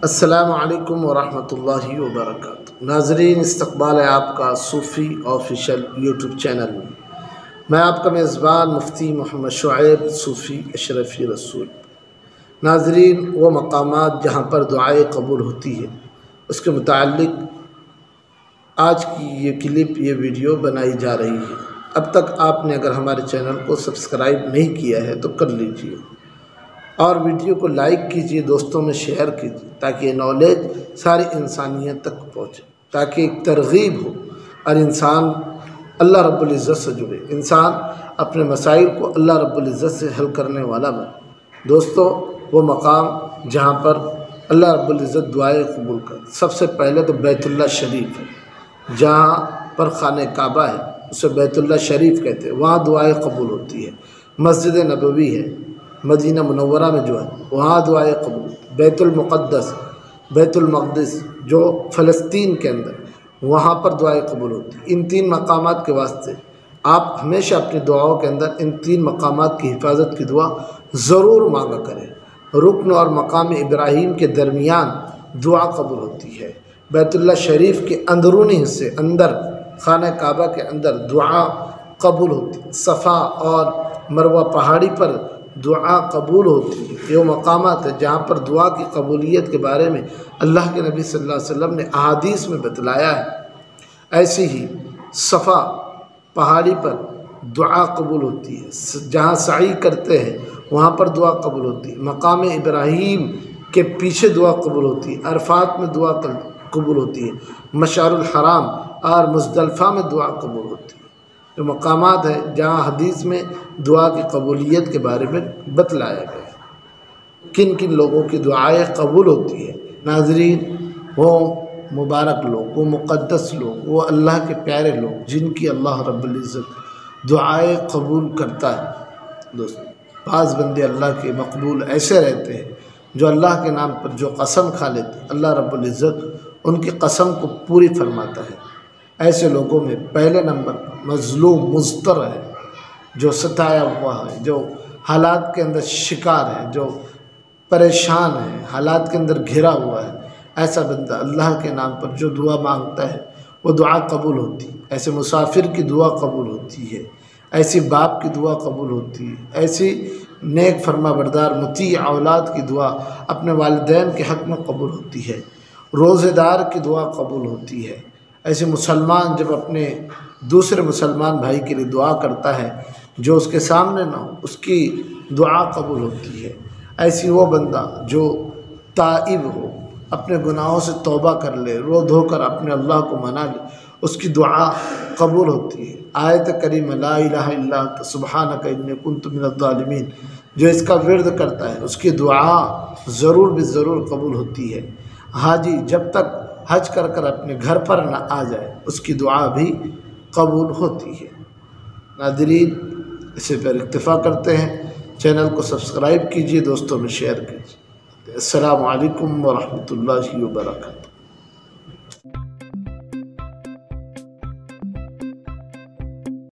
السلام علیکم ورحمۃ اللہ وبرکاتہ۔ ناظرین، استقبال ہے آپ کا صوفی آفیشل یوٹیوب چینل میں آپ کا میزبان مفتی محمد شعیب صوفی اشرفی رسول۔ ناظرین، وہ مقامات جہاں پر دعائیں قبول ہوتی ہے اس کے متعلق آج کی یہ کلپ، یہ ویڈیو بنائی جا رہی ہے۔ اب تک آپ نے اگر ہمارے چینل کو سبسکرائب نہیں کیا ہے تو کر لیجئے، اور ویڈیو کو لائک کیجئے، دوستوں میں شیئر کیجئے تاکہ یہ نالج ساری انسانیت تک پہنچے، تاکہ ایک ترغیب ہو اور انسان اللہ رب العزت سے جڑے، انسان اپنے مسائل کو اللہ رب العزت سے حل کرنے والا بنے۔ دوستو، وہ مقام جہاں پر اللہ رب العزت دعائیں قبول کر، سب سے پہلے تو بیت اللہ شریف ہے، جہاں پر خانہ کعبہ ہے، اسے بیت اللہ شریف کہتے ہیں، وہاں دعائیں قبول ہوتی ہے۔ مسجد نبوی ہے مدینہ منورہ میں جو ہے، وہاں دعائیں قبول، بیت المقدس، بیت المقدس جو فلسطین کے اندر، وہاں پر دعائیں قبول ہوتی ہیں۔ ان تین مقامات کے واسطے آپ ہمیشہ اپنی دعاؤں کے اندر ان تین مقامات کی حفاظت کی دعا ضرور مانگا کریں۔ رکن اور مقام ابراہیم کے درمیان دعا قبول ہوتی ہے۔ بیت اللہ شریف کے اندرونی حصے اندر، خانہ کعبہ کے اندر دعا قبول ہوتی ہے۔ صفا اور مروہ پہاڑی پر دعا قبول ہوتی ہے۔ یہ مقامات ہیں جہاں پر دعا کی قبولیت کے بارے میں اللہ کے نبی صلی اللہ علیہ وسلم نے احادیث میں بتلایا ہے۔ ایسے ہی صفا پہاڑی پر دعا قبول ہوتی ہے، جہاں سعی کرتے ہیں وہاں پر دعا قبول ہوتی ہے۔ مقام ابراہیم کے پیچھے دعا قبول ہوتی ہے۔ عرفات میں دعا قبول ہوتی ہے۔ مشعر الحرام اور مزدلفہ میں دعا قبول ہوتی ہے۔ جو مقامات ہیں جہاں حدیث میں دعا کی قبولیت کے بارے میں بتلایا گیا ہے، کن کن لوگوں کی دعائیں قبول ہوتی ہیں۔ ناظرین، وہ مبارک لوگ، وہ مقدس لوگ، وہ اللہ کے پیارے لوگ جن کی اللہ رب العزت دعائیں قبول کرتا ہے۔ دوستو، بعض بندے اللہ کے مقبول ایسے رہتے ہیں جو اللہ کے نام پر جو قسم کھا لیتے ہیں، اللہ رب العزت ان کی قسم کو پوری فرماتا ہے۔ ایسے لوگوں میں پہلے نمبر پر مظلوم مضطر ہے، جو ستایا ہوا ہے، جو حالات کے اندر شکار ہے، جو پریشان ہے، حالات کے اندر گھرا ہوا ہے۔ ایسا بندہ اللہ کے نام پر جو دعا مانگتا ہے وہ دعا قبول ہوتی ہے۔ ایسے مسافر کی دعا قبول ہوتی ہے، ایسی باپ کی دعا قبول ہوتی ہے، ایسی نیک فرما بردار مطیع اولاد کی دعا اپنے والدین کے حق میں قبول ہوتی ہے۔ روزہ دار کی دعا قبول ہوتی ہے۔ ایسے مسلمان جب اپنے دوسرے مسلمان بھائی کے لیے دعا کرتا ہے جو اس کے سامنے نہ ہو، اس کی دعا قبول ہوتی ہے۔ ایسی وہ بندہ جو تائب ہو، اپنے گناہوں سے توبہ کر لے، رو دھو کر اپنے اللہ کو منا لے، اس کی دعا قبول ہوتی ہے۔ آیت کریمہ لا الہ الا انت سبحانک انی کنت من الظالمین جو اس کا ورد کرتا ہے، اس کی دعا ضرور بھی ضرور قبول ہوتی ہے۔ حاجی جب تک حج کر کر اپنے گھر پر نہ آ جائے، اس کی دعا بھی قبول ہوتی ہے۔ ناظرین، اسے پر اکتفا کرتے ہیں، چینل کو سبسکرائب کیجئے، دوستوں میں شیئر کیجئے۔ السلام علیکم ورحمۃ اللہ وبرکاتہ۔